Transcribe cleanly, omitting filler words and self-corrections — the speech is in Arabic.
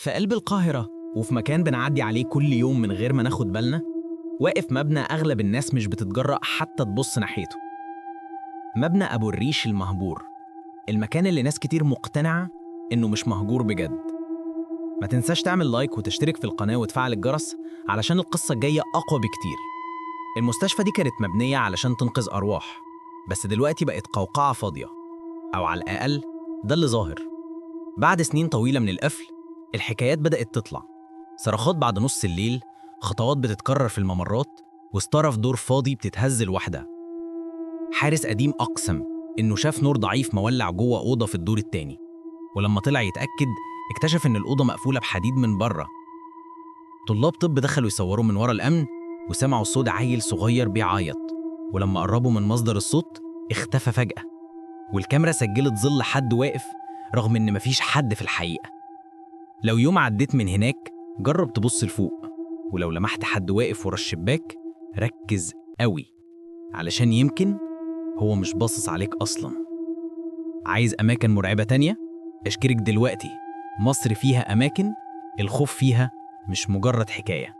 في قلب القاهرة وفي مكان بنعدي عليه كل يوم من غير ما ناخد بالنا، واقف مبنى أغلب الناس مش بتتجرأ حتى تبص ناحيته. مبنى أبو الريش المهجور، المكان اللي ناس كتير مقتنعة إنه مش مهجور بجد. ما تنساش تعمل لايك وتشترك في القناة وتفعل الجرس علشان القصة الجاية أقوى بكتير. المستشفى دي كانت مبنية علشان تنقذ أرواح، بس دلوقتي بقت قوقعة فاضية، أو على الأقل ده اللي ظاهر. بعد سنين طويلة من القفل، الحكايات بدأت تطلع. صرخات بعد نص الليل، خطوات بتتكرر في الممرات، وستارة في دور فاضي بتتهز لوحدها. حارس قديم أقسم إنه شاف نور ضعيف مولع جوه أوضة في الدور التاني، ولما طلع يتأكد اكتشف إن الأوضة مقفولة بحديد من بره. طلاب طب دخلوا يصوروا من ورا الأمن، وسمعوا صوت عيل صغير بيعيط، ولما قربوا من مصدر الصوت اختفى فجأة، والكاميرا سجلت ظل حد واقف رغم إن مفيش حد في الحقيقة. لو يوم عديت من هناك جرب تبص لفوق، ولو لمحت حد واقف ورا الشباك ركز قوي، علشان يمكن هو مش باصص عليك أصلاً. عايز أماكن مرعبة تانية؟ اشترك دلوقتي. مصر فيها أماكن الخوف فيها مش مجرد حكاية.